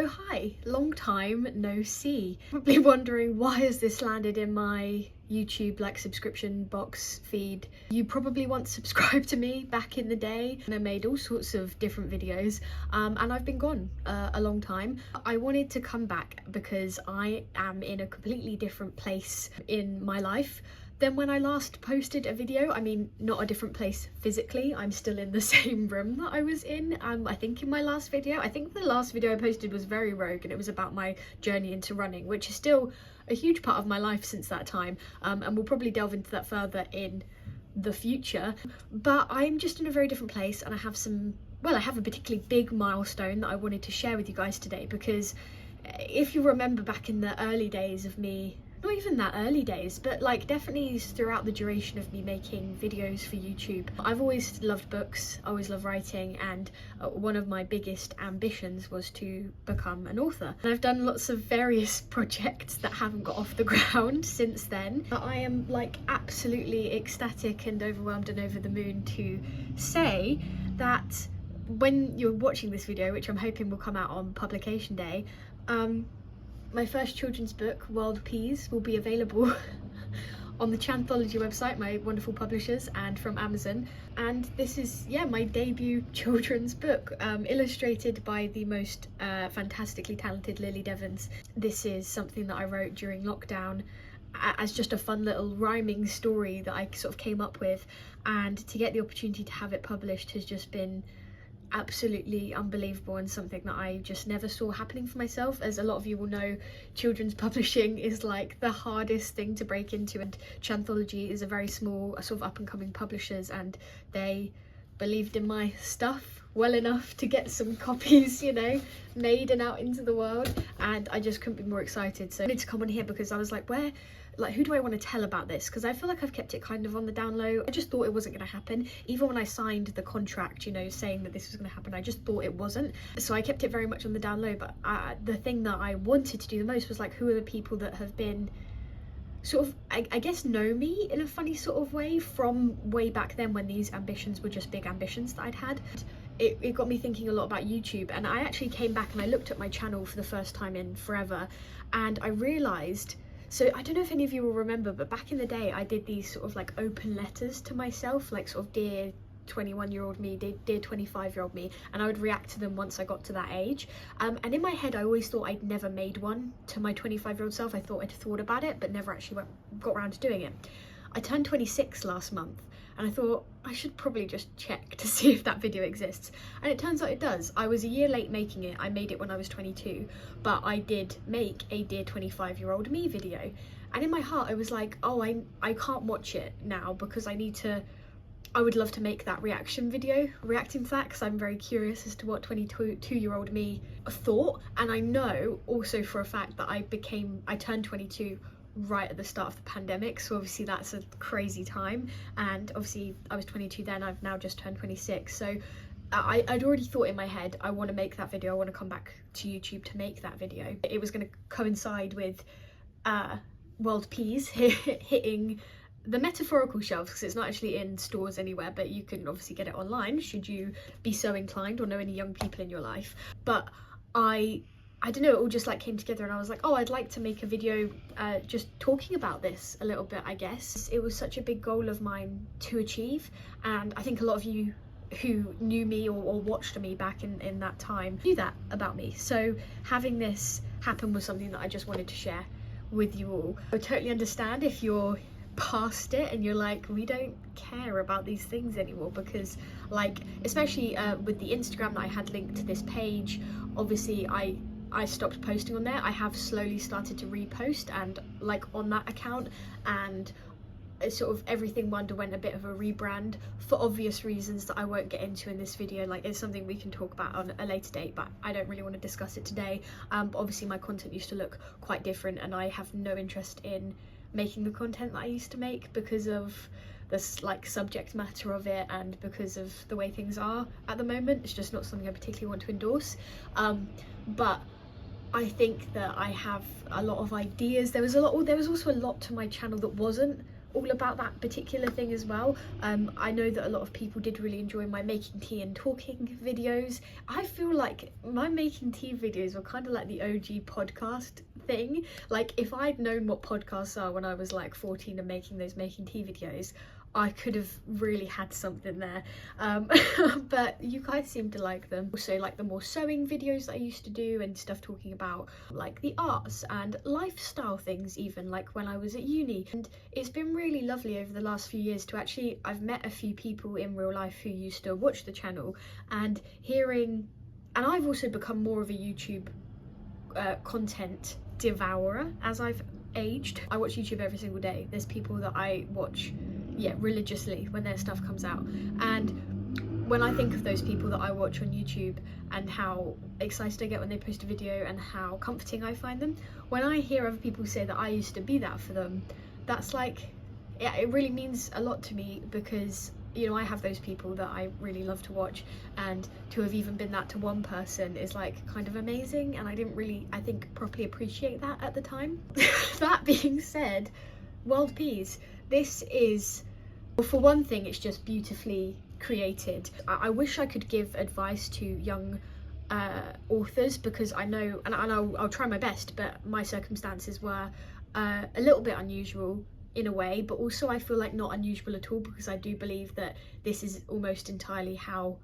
Oh hi, long time no see. Probably wondering why has this landed in my YouTube like subscription box feed. You probably once subscribed to me back in the day and I made all sorts of different videos and I've been gone a long time. I wanted to come back because I am in a completely different place in my life than when I last posted a video. I mean, not a different place physically, I'm still in the same room that I was in, I think in my last video. I think the last video I posted was very rogue and it was about my journey into running, which is still a huge part of my life since that time, and we'll probably delve into that further in the future. But I'm just in a very different place and I have a particularly big milestone that I wanted to share with you guys today, because if you remember back in the early days of me, not even that early days, but like definitely throughout the duration of me making videos for YouTube, I've always loved books, always loved writing, and one of my biggest ambitions was to become an author. And I've done lots of various projects that haven't got off the ground since then. But I am like absolutely ecstatic and overwhelmed and over the moon to say that when you're watching this video, which I'm hoping will come out on publication day, my first children's book, Wild Peas, will be available on the Chanthology website, my wonderful publishers, and from Amazon. And this is, yeah, my debut children's book, illustrated by the most fantastically talented Lily Devons. This is something that I wrote during lockdown as just a fun little rhyming story that I sort of came up with, and to get the opportunity to have it published has just been absolutely unbelievable and something that I just never saw happening for myself. As a lot of you will know, children's publishing is like the hardest thing to break into, and Chanthology is a very small sort of up-and-coming publishers, and they believed in my stuff well enough to get some copies, you know, made and out into the world, and I just couldn't be more excited. So I wanted to come on here because I was like, who do I want to tell about this? Because I feel like I've kept it kind of on the down low. I just thought it wasn't going to happen. Even when I signed the contract, you know, saying that this was going to happen, I just thought it wasn't. So I kept it very much on the down low. But the thing that I wanted to do the most was like, who are the people that have been sort of, I guess, know me in a funny sort of way from way back then when these ambitions were just big ambitions that I'd had. It got me thinking a lot about YouTube, and I actually came back and I looked at my channel for the first time in forever, and I realised, so I don't know if any of you will remember, but back in the day I did these sort of like open letters to myself, like sort of dear 21-year-old me, dear 25-year-old me, and I would react to them once I got to that age. And in my head I always thought I'd never made one to my 25-year-old self. I thought I'd thought about it but never actually got around to doing it. I turned 26 last month and I thought I should probably just check to see if that video exists, and it turns out it does. I was a year late making it. I made it when I was 22, but I did make a dear 25-year-old me video, and in my heart I was like, oh, I can't watch it now because I would love to make that reaction video reacting to that, because I'm very curious as to what 22-year-old me thought. And I know also for a fact that I turned 22 right at the start of the pandemic, so obviously that's a crazy time, and obviously I was 22 then, I've now just turned 26, so I'd already thought in my head, I want to make that video, I want to come back to YouTube to make that video. It was going to coincide with Wild Peas hitting the metaphorical shelves, because it's not actually in stores anywhere, but you can obviously get it online should you be so inclined or know any young people in your life. But I don't know, it all just like came together, and I was like, oh, I'd like to make a video just talking about this a little bit, I guess. It was such a big goal of mine to achieve, and I think a lot of you who knew me or watched me back in that time knew that about me. So having this happen was something that I just wanted to share with you all. I totally understand if you're past it and you're like, we don't care about these things anymore, because like, especially with the Instagram that I had linked to this page, obviously I stopped posting on there. I have slowly started to repost and like on that account, and sort of everything underwent a bit of a rebrand for obvious reasons that I won't get into in this video. Like, it's something we can talk about on a later date, but I don't really want to discuss it today. But obviously my content used to look quite different, and I have no interest in making the content that I used to make because of this like subject matter of it, and because of the way things are at the moment. It's just not something I particularly want to endorse. But I think that I have a lot of ideas. There was also a lot to my channel that wasn't all about that particular thing as well. I know that a lot of people did really enjoy my making tea and talking videos. I feel like my making tea videos were kind of like the OG podcast thing. Like, if I'd known what podcasts are when I was like 14 and making those making tea videos, I could have really had something there. But you guys seem to like them. Also, like the more sewing videos that I used to do and stuff talking about like the arts and lifestyle things, even like when I was at uni. And it's been really lovely over the last few years to actually, I've met a few people in real life who used to watch the channel, and I've also become more of a YouTube content devourer as I've aged. I watch YouTube every single day. There's people that I watch religiously when their stuff comes out, and when I think of those people that I watch on YouTube and how excited I get when they post a video and how comforting I find them, when I hear other people say that I used to be that for them, that's like, yeah, it really means a lot to me, because you know, I have those people that I really love to watch, and to have even been that to one person is like kind of amazing, and I didn't really, I think, properly appreciate that at the time. That being said, World Peas, this is, well, for one thing, it's just beautifully created. I wish I could give advice to young authors, because I know, and I'll try my best, but my circumstances were a little bit unusual in a way, but also I feel like not unusual at all, because I do believe that this is almost entirely how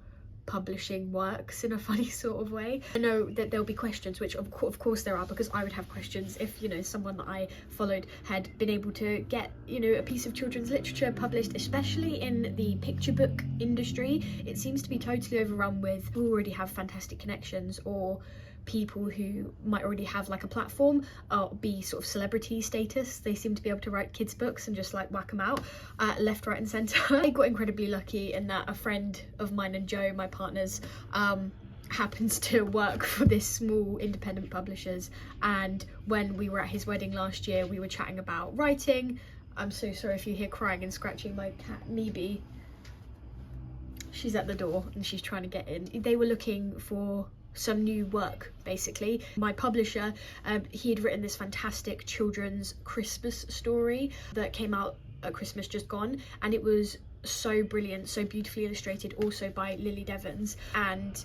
publishing works in a funny sort of way. I know that there'll be questions, which of course there are, because I would have questions if, you know, someone that I followed had been able to get, you know, a piece of children's literature published, especially in the picture book industry. It seems to be totally overrun with who already have fantastic connections, or people who might already have like a platform, or be sort of celebrity status. They seem to be able to write kids books and just like whack them out left, right and centre. I got incredibly lucky in that a friend of mine and Joe, my partner's, happens to work for this small independent publishers, and when we were at his wedding last year, we were chatting about writing. I'm so sorry if you hear crying and scratching. My cat Meebe, she's at the door and she's trying to get in. They were looking for some new work, basically. My publisher, he had written this fantastic children's Christmas story that came out at Christmas just gone, and it was so brilliant, so beautifully illustrated, also by Lily Devons, and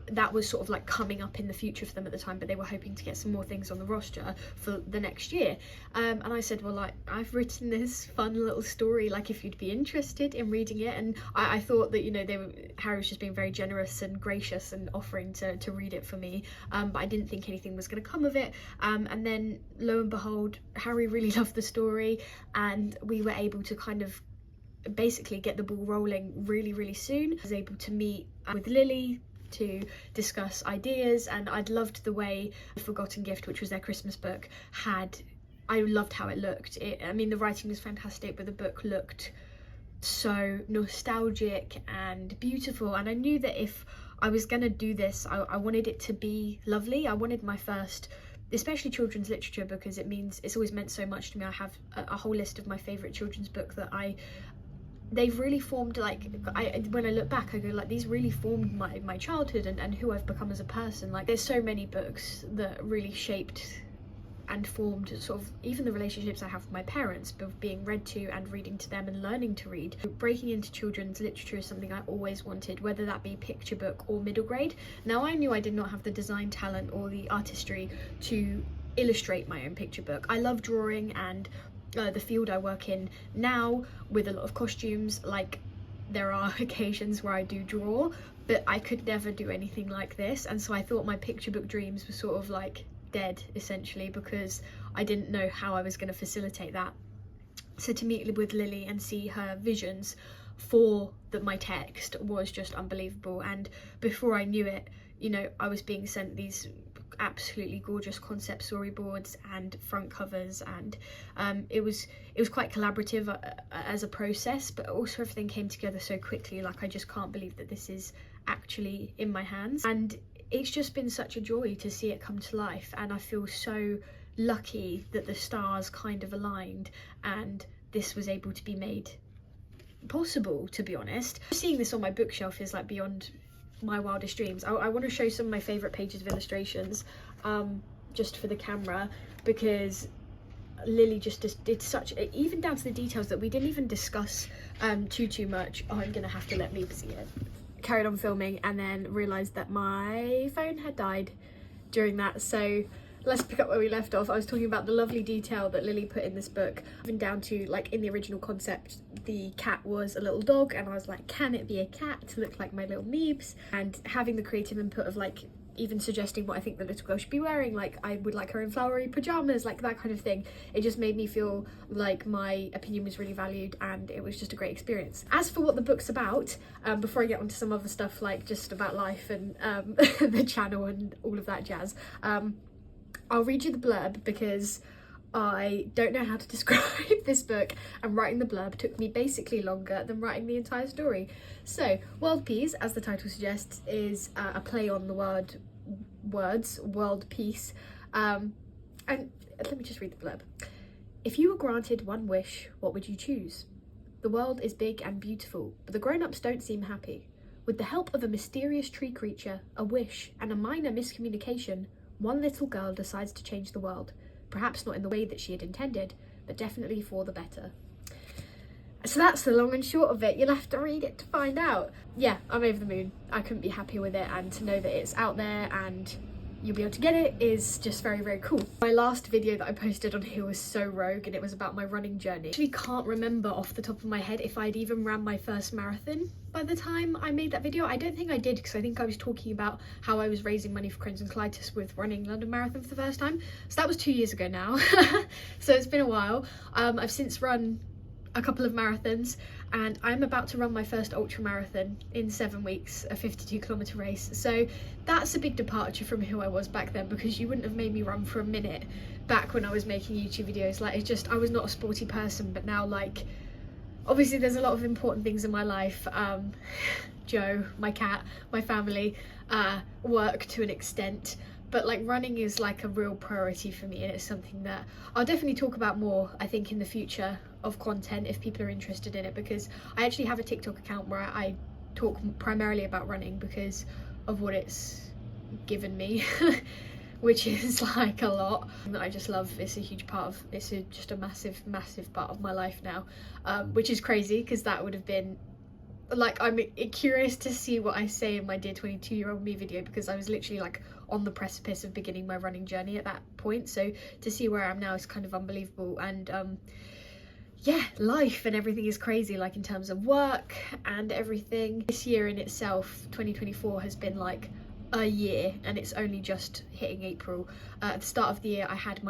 that was sort of like coming up in the future for them at the time, but they were hoping to get some more things on the roster for the next year. And I said, well, like, I've written this fun little story, like if you'd be interested in reading it. And I thought that, you know, Harry was just being very generous and gracious and offering to read it for me, but I didn't think anything was going to come of it. And then lo and behold, Harry really loved the story, and we were able to kind of basically get the ball rolling really soon. I was able to meet with Lily to discuss ideas, and I'd loved the way Forgotten Gift, which was their Christmas book, I loved how it looked. I mean, the writing was fantastic, but the book looked so nostalgic and beautiful, and I knew that if I was gonna do this, I wanted it to be lovely. I wanted my first, especially children's literature, because it's always meant so much to me. I have a whole list of my favourite children's book that they've really formed, like, when I look back, I go, like, these really formed my childhood and who I've become as a person. Like, there's so many books that really shaped and formed sort of even the relationships I have with my parents, but being read to and reading to them and learning to read. Breaking into children's literature is something I always wanted, whether that be picture book or middle grade. Now, I knew I did not have the design talent or the artistry to illustrate my own picture book. I love drawing, and the field I work in now, with a lot of costumes, like, there are occasions where I do draw, but I could never do anything like this. And so I thought my picture book dreams were sort of like dead, essentially, because I didn't know how I was going to facilitate that. So to meet with Lily and see her visions for my text was just unbelievable. And before I knew it, you know, I was being sent these absolutely gorgeous concept storyboards and front covers, and it was quite collaborative as a process, but also everything came together so quickly. Like, I just can't believe that this is actually in my hands, and it's just been such a joy to see it come to life. And I feel so lucky that the stars kind of aligned and this was able to be made possible, to be honest. Seeing this on my bookshelf is like beyond my wildest dreams. I want to show some of my favourite pages of illustrations, just for the camera, because Lily just did such, even down to the details that we didn't even discuss too much. Oh, I'm gonna have to let me see it. Carried on filming and then realised that my phone had died during that, so let's pick up where we left off. I was talking about the lovely detail that Lily put in this book, even down to, like, in the original concept, the cat was a little dog, and I was like, can it be a cat to look like my little Meebs? And having the creative input of, like, even suggesting what I think the little girl should be wearing, like I would like her in flowery pajamas, like that kind of thing. It just made me feel like my opinion was really valued, and it was just a great experience. As for what the book's about, before I get onto some other stuff, like just about life and the channel and all of that jazz, I'll read you the blurb because I don't know how to describe this book, and writing the blurb took me basically longer than writing the entire story. So, World Peace, as the title suggests, is a play on the words, world peace. And let me just read the blurb. If you were granted one wish, what would you choose? The world is big and beautiful, but the grown-ups don't seem happy. With the help of a mysterious tree creature, a wish, and a minor miscommunication, one little girl decides to change the world. Perhaps not in the way that she had intended, but definitely for the better. So that's the long and short of it. You'll have to read it to find out. Yeah, I'm over the moon. I couldn't be happier with it, and to know that it's out there and you'll be able to get it is just very, very cool. My last video that I posted on here was so rogue, and it was about my running journey. I actually can't remember off the top of my head if I'd even ran my first marathon by the time I made that video. I don't think I did, because I think I was talking about how I was raising money for Crohn's and colitis with running London Marathon for the first time. So that was 2 years ago now. So it's been a while. I've since run a couple of marathons, and I'm about to run my first ultra marathon in 7 weeks, a 52-kilometer race. So that's a big departure from who I was back then, because you wouldn't have made me run for a minute back when I was making YouTube videos. Like, it's just, I was not a sporty person, but now, like, obviously there's a lot of important things in my life. Joe, my cat, my family, work to an extent. But like, running is like a real priority for me, and it's something that I'll definitely talk about more, I think, in the future of content if people are interested in it, because I actually have a TikTok account where I talk primarily about running because of what it's given me, which is like a lot that I just love. It's a huge part of, just a massive part of my life now, which is crazy, because that would have been like, I'm curious to see what I say in my Dear 22-year-old me video, because I was literally like on the precipice of beginning my running journey at that point. So to see where I am now is kind of unbelievable. And yeah, life and everything is crazy, like in terms of work and everything. This year in itself, 2024, has been like a year, and it's only just hitting April. At the start of the year, I had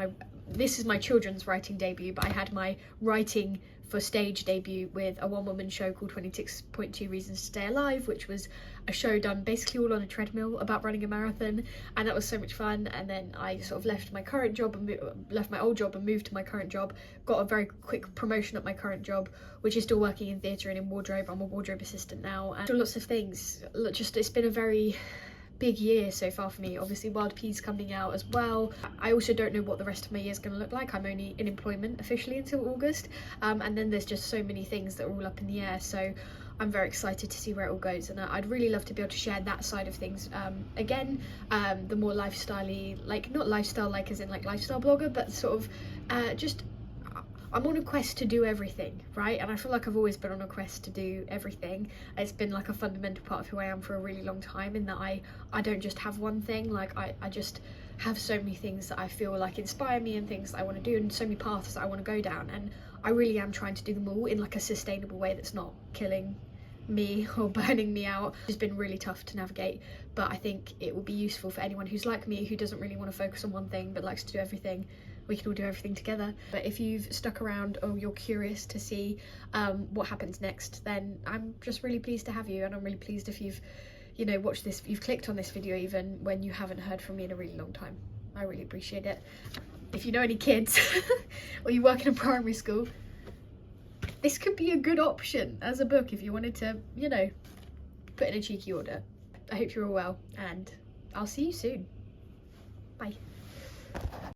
this is my children's writing debut, but I had my writing for stage debut with a one-woman show called 26.2 Reasons to Stay Alive, which was a show done basically all on a treadmill about running a marathon, and that was so much fun. And then I sort of left my current job and left my old job and moved to my current job, got a very quick promotion at my current job, which is still working in theatre and in wardrobe. I'm a wardrobe assistant now, and lots of things. Just, it's been a very big year so far for me. Obviously World Peace coming out as well. I also don't know what the rest of my year is going to look like. I'm only in employment officially until August, and then there's just so many things that are all up in the air, so I'm very excited to see where it all goes. And I'd really love to be able to share that side of things again, the more lifestyle-y, like not lifestyle like as in like lifestyle blogger, but sort of just, I'm on a quest to do everything, right? And I feel like I've always been on a quest to do everything. It's been like a fundamental part of who I am for a really long time, in that I don't just have one thing. Like I just have so many things that I feel like inspire me, and things that I want to do, and so many paths that I want to go down, and I really am trying to do them all in like a sustainable way that's not killing me or burning me out. It's been really tough to navigate, but I think it will be useful for anyone who's like me, who doesn't really want to focus on one thing but likes to do everything. We can all do everything together. But if you've stuck around, or you're curious to see what happens next, then I'm just really pleased to have you, and I'm really pleased if you've, you know, watched this, you've clicked on this video even when you haven't heard from me in a really long time. I really appreciate it. If you know any kids or you work in a primary school, this could be a good option as a book if you wanted to, you know, put in a cheeky order. I hope you're all well, and I'll see you soon. Bye.